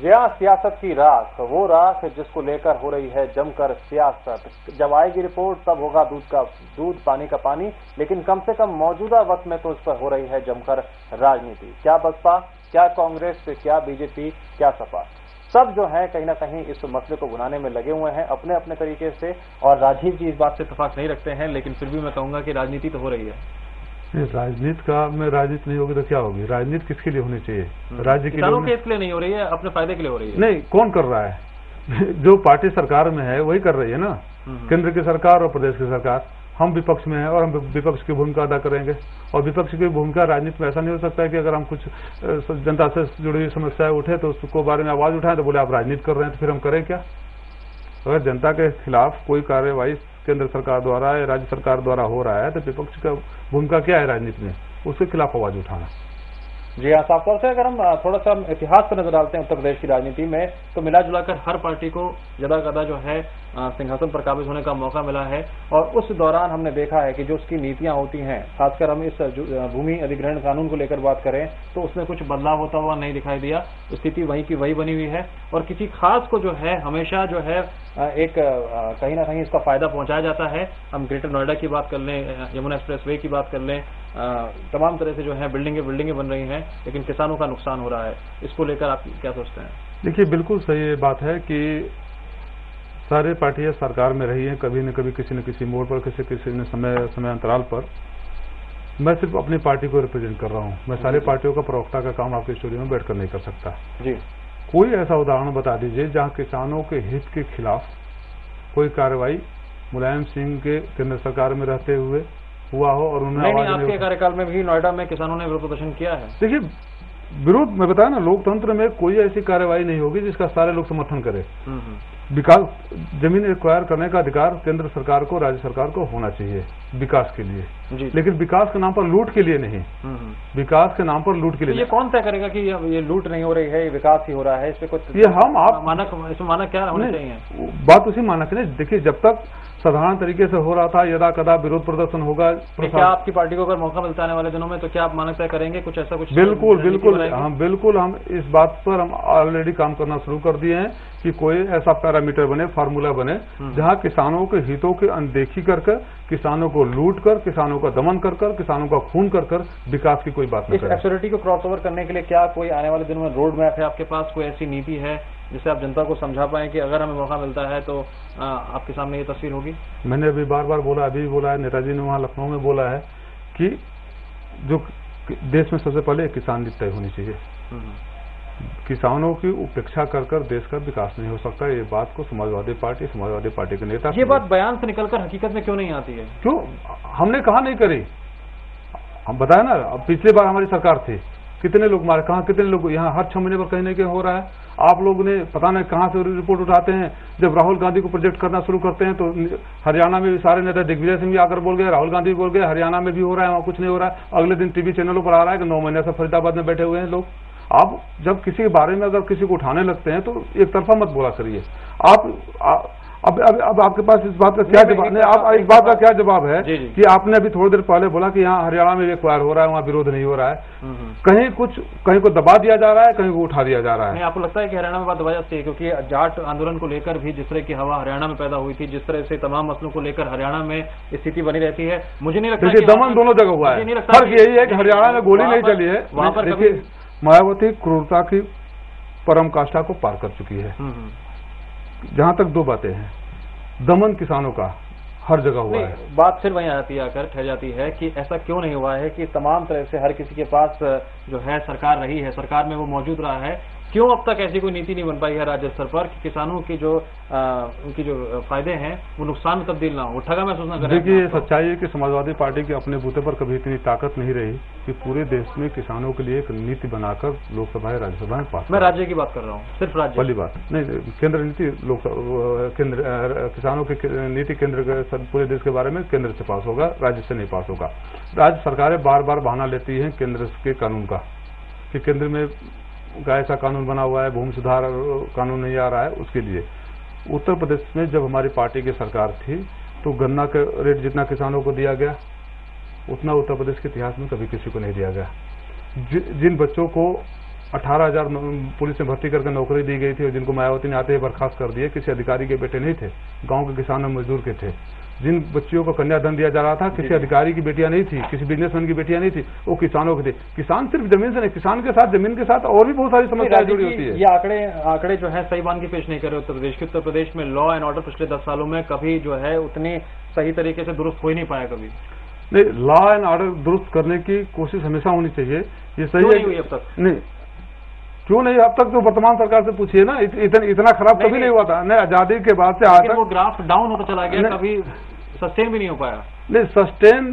जहाँ सियासत की राख, वो राख जिसको लेकर हो रही है जमकर सियासत। जब आएगी रिपोर्ट तब होगा दूध पानी का पानी, लेकिन कम से कम मौजूदा वक्त में तो इस पर हो रही है जमकर राजनीति। क्या बसपा, क्या कांग्रेस, क्या बीजेपी, क्या सपा, सब जो है कहीं ना कहीं इस मसले को भुनाने में लगे हुए हैं अपने अपने तरीके से। और राजीव जी इस बात से इत्तेफाक नहीं रखते हैं, लेकिन फिर भी मैं कहूंगा कि राजनीति तो हो रही है। राजनीति का में राजनीति नहीं होगी तो क्या होगी? राजनीति किसके लिए होनी चाहिए? राज्य के किसानों के हित के लिए नहीं हो रही है, अपने फायदे के लिए हो रही है। नहीं, कौन कर रहा है? जो पार्टी सरकार में है वही कर रही है ना, केंद्र की सरकार और प्रदेश की सरकार। हम विपक्ष में हैं और हम विपक्ष की भूमिका अदा करेंगे। और विपक्ष की भूमिका राजनीति में ऐसा नहीं हो सकता है कि अगर हम कुछ जनता से जुड़ी हुई समस्याएं उठे तो उसको बारे में आवाज उठाएं तो बोले आप राजनीति कर रहे हैं, तो फिर हम करें क्या? अगर जनता के खिलाफ कोई कार्यवाही केंद्र सरकार द्वारा या राज्य सरकार द्वारा हो रहा है तो विपक्ष का भूमिका क्या है राजनीति में? उसके खिलाफ आवाज उठाना। जी हाँ, साफ तौर से अगर हम थोड़ा सा इतिहास पर नजर डालते हैं उत्तर प्रदेश की राजनीति में, तो मिला जुलाकर हर पार्टी को जदा कदा जो है सिंहासन पर काबिज होने का मौका मिला है। और उस दौरान हमने देखा है कि जो उसकी नीतियां होती हैं, खासकर हम इस भूमि अधिग्रहण कानून को लेकर बात करें तो उसमें कुछ बदलाव होता हुआ नहीं दिखाई दिया। स्थिति वहीं की वही बनी हुई है और किसी खास को जो है हमेशा जो है एक कहीं ना कहीं इसका फायदा पहुंचाया जाता है। हम ग्रेटर नोएडा की बात कर लें, यमुना एक्सप्रेसवे की बात कर लें, तमाम तरह से जो है बिल्डिंगें बन रही हैं, लेकिन किसानों का नुकसान हो रहा है। इसको लेकर आप क्या सोचते हैं? देखिए, बिल्कुल सही बात है कि सारे पार्टियां सरकार में रही हैं कभी न कभी, किसी न किसी मोड़ पर, किसी न समय अंतराल पर। मैं सिर्फ अपनी पार्टी को रिप्रेजेंट कर रहा हूं। मैं सारे पार्टियों का प्रवक्ता का काम आपके स्टूडियो में बैठकर नहीं कर सकता जी। कोई ऐसा उदाहरण बता दीजिए जहां किसानों के हित के खिलाफ कोई कार्रवाई मुलायम सिंह के केंद्र सरकार में रहते हुए हुआ हो और उन्होंने नहीं, आपके कार्यकाल में भी नोएडा में किसानों ने विरोध प्रदर्शन किया है। देखिए, विरोध मैं बताया ना, लोकतंत्र में कोई ऐसी कार्रवाई नहीं होगी जिसका सारे लोग समर्थन करें। विकास, जमीन एक्वायर करने का अधिकार केंद्र सरकार को, राज्य सरकार को होना चाहिए विकास के लिए, लेकिन विकास के नाम पर लूट के लिए नहीं। विकास के नाम पर लूट के लिए। ये कौन तय करेगा कि ये लूट नहीं हो रही है, ये विकास ही हो रहा है? इस पे कुछ ये हम आप मानक, इसमें मानक क्या होने चाहिए? बात उसी मानक है। देखिए, जब तक साधारण तरीके से हो रहा था, यदा कदा विरोध प्रदर्शन होगा। क्या आपकी पार्टी को अगर मौका मिलता है आने वाले दिनों में तो क्या आप मानक तय करेंगे? कुछ ऐसा कुछ बिल्कुल बिल्कुल हम इस बात पर हम ऑलरेडी काम करना शुरू कर दिए हैं कि कोई ऐसा पैरामीटर बने, फार्मूला बने जहां किसानों के हितों की अनदेखी कर, किसानों को लूट कर, किसानों का दमन कर, किसानों का खून कर विकास की कोई बात नहीं। इस एब्सोल्यूटी को क्रॉस ओवर करने के लिए क्या कोई आने वाले दिनों में रोड मैप है आपके पास? कोई ऐसी नीति है जिससे आप जनता को समझा पाएं कि अगर हमें मौका मिलता है तो आपके सामने ये तस्वीर होगी? मैंने अभी बार बार बोला, अभी भी बोला है, नेताजी ने वहां लखनऊ में बोला है कि जो देश में सबसे पहले किसान नीति तय होनी चाहिए। किसानों की उपेक्षा कर देश का विकास नहीं हो सकता। ये बात को समाजवादी पार्टी के नेता, ये बात बयान से निकलकर हकीकत में क्यों नहीं आती है? क्यों? हमने कहा नहीं करी। हम बताया ना, अब पिछली बार हमारी सरकार थी, कितने लोग मारे, कहा कितने लोग, यहाँ हर 6 महीने पर कहीं ना कहीं हो रहा है। आप लोग ने पता नहीं कहां से रिपोर्ट उठाते हैं। जब राहुल गांधी को प्रोजेक्ट करना शुरू करते हैं तो हरियाणा में भी सारे नेता, दिग्विजय सिंह भी आकर बोल गए, राहुल गांधी भी बोल गए, हरियाणा में भी हो रहा है, वहां कुछ नहीं हो रहा है। अगले दिन टीवी चैनलों पर आ रहा है कि 9 महीने से फरीदाबाद में बैठे हुए हैं लोग। आप जब किसी के बारे में अगर किसी को उठाने लगते हैं तो एक तरफा मत बोला करिए। अब आपके पास इस बात का क्या जवाब नहीं? आप इस बात का क्या जवाब है कि आपने अभी थोड़ी देर पहले बोला कि यहाँ हरियाणा में एक्वायर हो रहा है, वहाँ विरोध नहीं हो रहा है। कहीं को दबा दिया जा रहा है, कहीं को उठा दिया जा रहा है। आपको लगता है कि हरियाणा में बात दबाई जाती है? क्योंकि जाट आंदोलन को लेकर भी जिस तरह की हवा हरियाणा में पैदा हुई थी, जिस तरह से तमाम मसलों को लेकर हरियाणा में स्थिति बनी रहती है, मुझे नहीं लगता। दमन दोनों जगह हुआ है। फर्क यही है कि हरियाणा में गोली नहीं चली है। वहां पर देखिए, मायावती क्रूरता की परम काष्ठा को पार कर चुकी है। जहां तक 2 बातें हैं, दमन किसानों का हर जगह हुआ है। बात फिर वहीं आती है, आकर ठहर जाती है कि ऐसा क्यों नहीं हुआ है कि तमाम तरह से हर किसी के पास जो है सरकार रही है, सरकार में वो मौजूद रहा है, क्यों अब तक ऐसी कोई नीति नहीं बन पाई है राज्य स्तर पर कि किसानों की जो उनकी जो फायदे हैं वो नुकसान में तब्दील ना हो, ठगा महसूस न करें? देखिए, सच्चाई है कि समाजवादी पार्टी के अपने बूते पर कभी इतनी ताकत नहीं रही कि पूरे देश में किसानों के लिए एक नीति बनाकर लोकसभा या राज्यसभा में पास। मैं राज्य की बात कर रहा हूँ, सिर्फ राज्य। पहली बात नहीं, केंद्र नीति, केंद्र किसानों की नीति केंद्र पूरे देश के बारे में केंद्र से पास होगा, राज्य से नहीं पास होगा। राज्य सरकारें बार बार बहाना लेती हैं केंद्र के कानून का कि केंद्र में ऐसा कानून बना हुआ है, भूमि सुधार कानून नहीं आ रहा है, उसके लिए। उत्तर प्रदेश में जब हमारी पार्टी की सरकार थी तो गन्ना का रेट जितना किसानों को दिया गया उतना उत्तर प्रदेश के इतिहास में कभी किसी को नहीं दिया गया। जिन बच्चों को 18,000 पुलिस में भर्ती करके नौकरी दी गई थी और जिनको मायावती ने आते ही बर्खास्त कर दिए। किसी अधिकारी के बेटे नहीं थे, गांव के किसान और मजदूर के थे। जिन बच्चियों को कन्यादान दिया जा रहा था किसी अधिकारी की बेटियां नहीं थी, किसी बिजनेसमैन की बेटियां नहीं थी, वो किसानों के थे। किसान सिर्फ जमीन से नहीं, किसान के साथ जमीन के साथ और भी बहुत सारी समस्याएं जुड़ी होती है। ये आंकड़े जो है सही बात की पेश नहीं कर रहे उत्तर प्रदेश के। उत्तर प्रदेश में लॉ एंड ऑर्डर पिछले 10 सालों में कभी जो है उतनी सही तरीके से दुरुस्त हो ही नहीं पाया कभी। नहीं, लॉ एंड ऑर्डर दुरुस्त करने की कोशिश हमेशा होनी चाहिए। ये सही नहीं हुई अब तक। नहीं, क्यों नहीं अब तक? तो वर्तमान सरकार से पूछिए ना। इतना खराब कभी नहीं हुआ था। नहीं, आजादी के बाद से आज तक वो ग्राफ डाउन होता चला गया, कभी सस्टेन भी नहीं हो पाया। नहीं, सस्टेन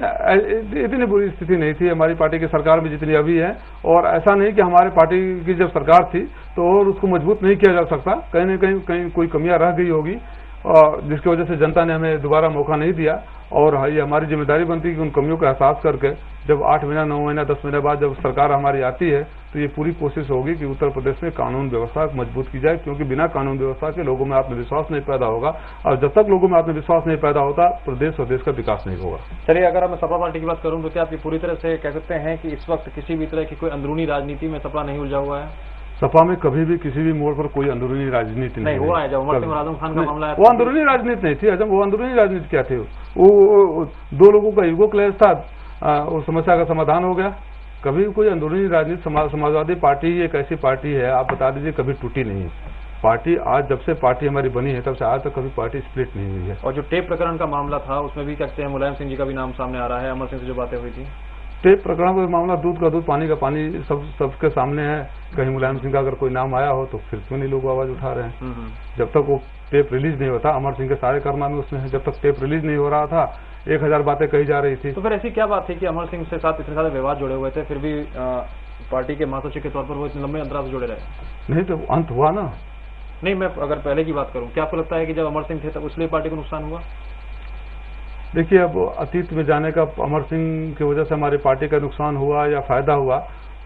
इतनी बुरी स्थिति नहीं थी हमारी पार्टी की सरकार में जितनी अभी है। और ऐसा नहीं कि हमारे पार्टी की जब सरकार थी तो और उसको मजबूत नहीं किया जा सकता। कहीं न कहीं कोई कमियां रह गई होगी जिसकी वजह से जनता ने हमें दोबारा मौका नहीं दिया। और ये हमारी जिम्मेदारी बनती है कि उन कमियों का एहसास करके जब 8 महीना, 9 महीना, 10 महीने बाद जब सरकार हमारी आती है तो ये पूरी कोशिश होगी कि उत्तर प्रदेश में कानून व्यवस्था मजबूत की जाए, क्योंकि बिना कानून व्यवस्था के लोगों में आत्मविश्वास नहीं पैदा होगा। और जब तक लोगों में आत्मविश्वास नहीं पैदा होता प्रदेश और देश का विकास नहीं होगा। चलिए, अगर मैं सपा पार्टी की बात करूं तो क्या आप पूरी तरह से कह सकते हैं कि इस वक्त किसी भी तरह की कोई अंदरूनी राजनीति में सपा नहीं उलझा हुआ है? सपा में कभी भी किसी भी मोड़ पर कोई अंदरूनी राजनीति नहीं हुआ है। जब उमर सिंह और आजम खान का मामला है वो अंदरूनी राजनीति नहीं थी। अजम, वो अंदरूनी राजनीति क्या थी? वो 2 लोगों का ईगो क्लैश था और समस्या का समाधान हो गया। कभी कोई अंदरूनी राजनीति समाजवादी पार्टी एक ऐसी पार्टी है, आप बता दीजिए, कभी टूटी नहीं है पार्टी। आज जब से पार्टी हमारी बनी है तब से आज तक कभी पार्टी स्प्लिट नहीं हुई है। और जो टेप प्रकरण का मामला था उसमें भी कहते हैं मुलायम सिंह जी का भी नाम सामने आ रहा है। अमर सिंह से जो बातें हुई थी, टेप प्रकरण का मामला दूध का दूध पानी का पानी सबके सामने है। कहीं मुलायम सिंह का अगर कोई नाम आया हो तो फिर क्यों नहीं लोग आवाज उठा रहे हैं? जब तक वो टेप रिलीज नहीं होता, अमर सिंह के सारे कारनामे उसमें है, जब तक टेप रिलीज नहीं हो रहा था 1000 बातें कही जा रही थी। तो फिर ऐसी क्या बात थी कि अमर सिंह से साथ इतने सारे विवाद जुड़े हुए थे, फिर भी पार्टी के महासचिव के तौर पर वो इतने लंबे अंतराल से जुड़े रहे? नहीं तो अंत हुआ ना। नहीं, मैं अगर पहले की बात करूं, क्या आपको लगता है कि जब अमर सिंह थे तब इसलिए पार्टी को नुकसान हुआ? देखिए, अब अतीत में जाने का अमर सिंह की वजह से हमारी पार्टी का नुकसान हुआ या फायदा हुआ,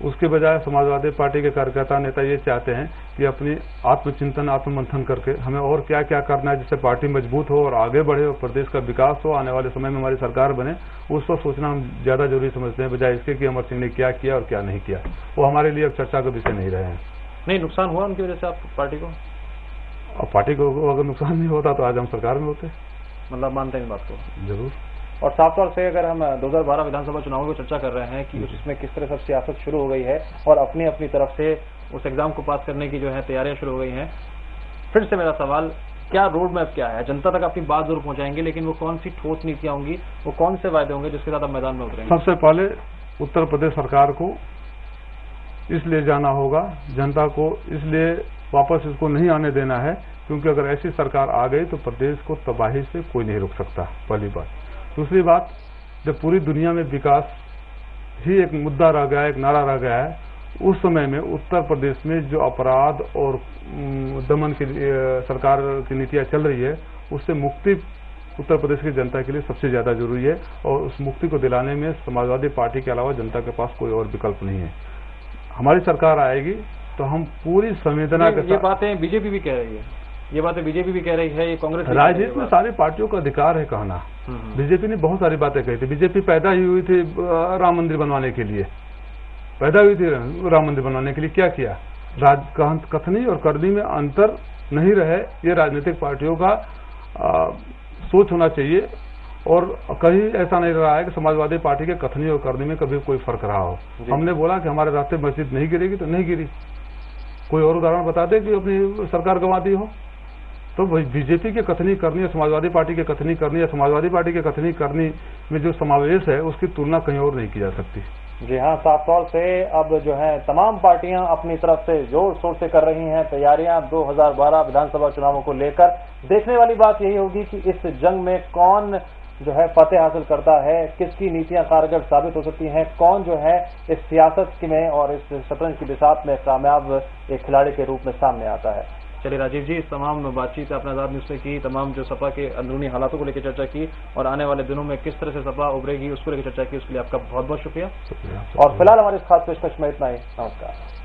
उसके बजाय समाजवादी पार्टी के कार्यकर्ता नेता ये चाहते हैं कि अपनी आत्मचिंतन, आत्ममंथन करके हमें और क्या क्या करना है जिससे पार्टी मजबूत हो और आगे बढ़े और प्रदेश का विकास हो, आने वाले समय में हमारी सरकार बने, उस पर सोचना हम ज्यादा जरूरी समझते हैं, बजाय इसके कि अमर सिंह ने क्या किया और क्या नहीं किया। वो हमारे लिए अब चर्चा का विषय नहीं रहे हैं। नहीं, नुकसान हुआ उनकी वजह से आप पार्टी को? और पार्टी को अगर नुकसान नहीं होता तो आज हम सरकार में होते। मतलब मानते हैं बात को? जरूर। और साफ तौर से अगर हम 2012 विधानसभा चुनावों की चर्चा कर रहे हैं कि उसमें किस तरह से सियासत शुरू हो गई है और अपनी अपनी तरफ से उस एग्जाम को पास करने की जो है तैयारियां शुरू हो गई हैं, फिर से मेरा सवाल, क्या रोड मैप क्या है? जनता तक अपनी बात जरूर पहुंचाएंगे, लेकिन वो कौन सी ठोस नीतियां होंगी, वो कौन से वायदे होंगे जिसके साथ आप मैदान में उतरेंगे? सबसे पहले उत्तर प्रदेश सरकार को इसलिए जाना होगा, जनता को इसलिए वापस इसको नहीं आने देना है, क्योंकि अगर ऐसी सरकार आ गई तो प्रदेश को तबाही से कोई नहीं रोक सकता, पहली बात। दूसरी बात, जब पूरी दुनिया में विकास ही एक मुद्दा रह गया है, एक नारा रह गया है, उस समय में उत्तर प्रदेश में जो अपराध और दमन की सरकार की नीतियां चल रही है, उससे मुक्ति उत्तर प्रदेश की जनता के लिए सबसे ज्यादा जरूरी है। और उस मुक्ति को दिलाने में समाजवादी पार्टी के अलावा जनता के पास कोई और विकल्प नहीं है। हमारी सरकार आएगी तो हम पूरी संवेदना के साथ, ये बातें बीजेपी भी कह रही है, ये बातें बीजेपी भी कह रही है, ये कांग्रेस। राजनीति में सारी पार्टियों का अधिकार है कहना। बीजेपी ने बहुत सारी बातें कही थी। बीजेपी पैदा ही हुई थी राम मंदिर बनवाने के लिए, पैदा हुई थी राम मंदिर बनवाने के लिए। क्या किया? कथनी और करनी में अंतर नहीं रहे, ये राजनीतिक पार्टियों का सोच होना चाहिए। और कहीं ऐसा नहीं रहा है कि समाजवादी पार्टी के कथनी और करनी में कभी कोई फर्क रहा हो। हमने बोला कि हमारे रास्ते मस्जिद नहीं गिरेगी तो नहीं गिरी। कोई और उदाहरण बता दे कि अपनी सरकार गंवाती हो। तो बीजेपी के कथनी करनी या समाजवादी पार्टी के कथनी करनी या समाजवादी पार्टी के कथनी करनी में जो समावेश है उसकी तुलना कहीं और नहीं की जा सकती। जी हाँ, साफ तौर से अब जो है तमाम पार्टियां अपनी तरफ से जोर शोर से कर रही हैं तैयारियां 2012 विधानसभा चुनावों को लेकर। देखने वाली बात यही होगी कि इस जंग में कौन जो है फतेह हासिल करता है, किसकी नीतियां कारगर साबित हो सकती हैं, कौन जो है इस सियासत में और इस शतरंज की बिसात में कामयाब एक खिलाड़ी के रूप में सामने आता है। चलिए राजीव जी, इस तमाम बातचीत आपने आजाद न्यूज से की, तमाम जो सपा के अंदरूनी हालातों को लेकर चर्चा की और आने वाले दिनों में किस तरह से सपा उभरेगी उसको लेकर चर्चा की, उसके लिए आपका बहुत बहुत शुक्रिया। और फिलहाल हमारे इस खास पेशकश में इतना ही। नमस्कार।